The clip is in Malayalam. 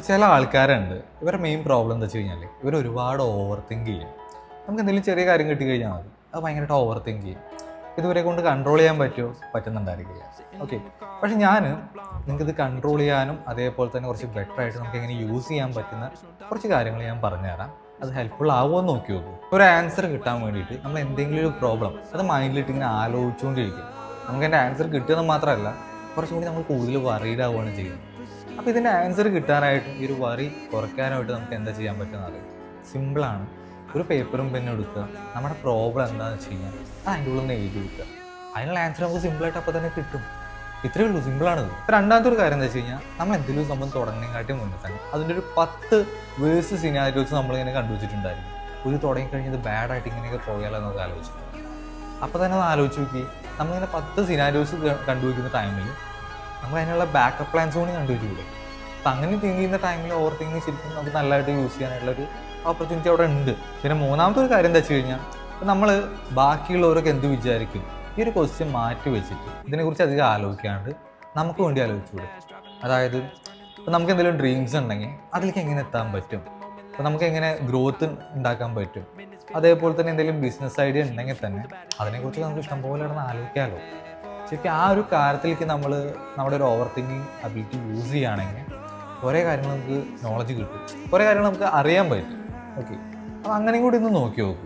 ചില ആൾക്കാരുണ്ട്, ഇവരുടെ മെയിൻ പ്രോബ്ലം എന്താ വെച്ച് കഴിഞ്ഞാൽ ഇവർ ഒരുപാട് ഓവർ തിങ്ക് ചെയ്യും. നമുക്ക് എന്തെങ്കിലും ചെറിയ കാര്യം കിട്ടി കഴിഞ്ഞാൽ മതി, അത് ഭയങ്കരമായിട്ട് ഓവർ തിങ്ക് ചെയ്യും. ഇതുവരെ കൊണ്ട് കൺട്രോൾ ചെയ്യാൻ പറ്റുന്നുണ്ടായിരിക്കില്ല. ഓക്കെ, പക്ഷെ നിങ്ങൾക്കിത് കൺട്രോൾ ചെയ്യാനും അതേപോലെ തന്നെ കുറച്ച് ബെറ്റർ ആയിട്ട് നമുക്ക് എങ്ങനെ യൂസ് ചെയ്യാൻ പറ്റുന്ന കുറച്ച് കാര്യങ്ങൾ ഞാൻ പറഞ്ഞുതരാം. അത് ഹെൽപ്ഫുൾ ആവുമോ എന്ന് നോക്കി നോക്കൂ. ഒരു ആൻസർ കിട്ടാൻ വേണ്ടിയിട്ട് നമ്മൾ എന്തെങ്കിലും ഒരു പ്രോബ്ലം അത് മൈൻഡിലിട്ട് ഇങ്ങനെ ആലോചിച്ചുകൊണ്ടിരിക്കും. നമുക്ക് അതിൻ്റെ ആൻസർ കിട്ടുമെന്ന് മാത്രമല്ല, കുറച്ചും കൂടി നമ്മൾ കൂടുതൽ വറീഡ് ആവുകയാണ് ചെയ്യുന്നത്. അപ്പോൾ ഇതിൻ്റെ ആൻസർ കിട്ടാനായിട്ടും ഈ ഒരു വറി കുറയ്ക്കാനായിട്ട് നമുക്ക് എന്താ ചെയ്യാൻ പറ്റുമെന്ന് അറിയാം. സിമ്പിളാണ്. ഒരു പേപ്പറും പെന്നും എടുക്കുക, നമ്മുടെ പ്രോബ്ലം എന്താണെന്ന് വെച്ച് കഴിഞ്ഞാൽ അത് അതിൻ്റെ ഉള്ളിൽ നിന്ന് എഴുതി വെക്കുക. അതിനുള്ള ആൻസർ നമുക്ക് സിമ്പിളായിട്ട് അപ്പോൾ തന്നെ കിട്ടും. ഇത്രയേ ഉള്ളൂ, സിമ്പിളാണിത്. രണ്ടാമത്തെ ഒരു കാര്യം എന്താ വെച്ച് കഴിഞ്ഞാൽ നമ്മൾ എന്തെങ്കിലും സംഭവം തുടങ്ങുന്നതിനെക്കാട്ടി മുന്നേ തന്നെ അതിൻ്റെ ഒരു 10 വേഴ്സ് സിനാരിയോസ് നമ്മളിങ്ങനെ കണ്ടുവച്ചിട്ടുണ്ടായിരിക്കും. ഇത് തുടങ്ങിക്കഴിഞ്ഞത് ബാഡായിട്ട് ഇങ്ങനെയൊക്കെ പോയാലോ എന്നൊക്കെ ആലോചിച്ചിട്ടുണ്ട്. അപ്പോൾ തന്നെ ഒന്ന് ആലോചിച്ച് നോക്കി, നമ്മളിങ്ങനെ 10 സിനാരിയോസ് കണ്ടുവയ്ക്കുന്ന ടൈമിൽ നമ്മൾ അതിനുള്ള ബാക്കപ്പ് പ്ലാൻസ് കൂടി കണ്ടുവച്ചില്ലേ. അപ്പം അങ്ങനെ തിങ്ക് ചെയ്യുന്ന ടൈമിൽ ഓവർ തിങ്കിങ് ശരിക്കും നമുക്ക് നല്ലതായിട്ട് യൂസ് ചെയ്യാനായിട്ടുള്ളൊരു ഓപ്പർച്യൂണിറ്റി അവിടെ ഉണ്ട്. പിന്നെ മൂന്നാമത്തെ ഒരു കാര്യം എന്താ വെച്ച് കഴിഞ്ഞാൽ, നമ്മൾ ബാക്കിയുള്ളവരൊക്കെ എന്ത് വിചാരിക്കും ഈ ഒരു ക്വസ്റ്റ്യൻ മാറ്റി വെച്ചിട്ട് ഇതിനെക്കുറിച്ച് അധികം ആലോചിക്കാണ്ട് നമുക്ക് വേണ്ടി ആലോചിച്ചുകൂടെ. അതായത് ഇപ്പം നമുക്ക് എന്തെങ്കിലും ഡ്രീംസ് ഉണ്ടെങ്കിൽ അതിലേക്ക് എങ്ങനെ എത്താൻ പറ്റും, അപ്പോൾ നമുക്ക് എങ്ങനെ ഗ്രോത്ത് ഉണ്ടാക്കാൻ പറ്റും, അതേപോലെ തന്നെ എന്തെങ്കിലും ബിസിനസ് ഐഡിയ ഉണ്ടെങ്കിൽ തന്നെ അതിനെക്കുറിച്ച് നമുക്ക് ഇഷ്ടംപോലെ ഇടന്ന് ആലോചിക്കാമല്ലോ. ശരിക്കും ആ ഒരു കാര്യത്തിലേക്ക് നമ്മൾ നമ്മുടെ ഒരു ഓവർ തിങ്കിങ് അബിലിറ്റി യൂസ് ചെയ്യുകയാണെങ്കിൽ കുറേ കാര്യങ്ങൾ നമുക്ക് നോളജ് കിട്ടും, കുറേ കാര്യങ്ങൾ നമുക്ക് അറിയാൻ പറ്റും. ഓക്കെ, അപ്പോൾ അങ്ങനെയും കൂടി ഒന്ന് നോക്കി നോക്കൂ.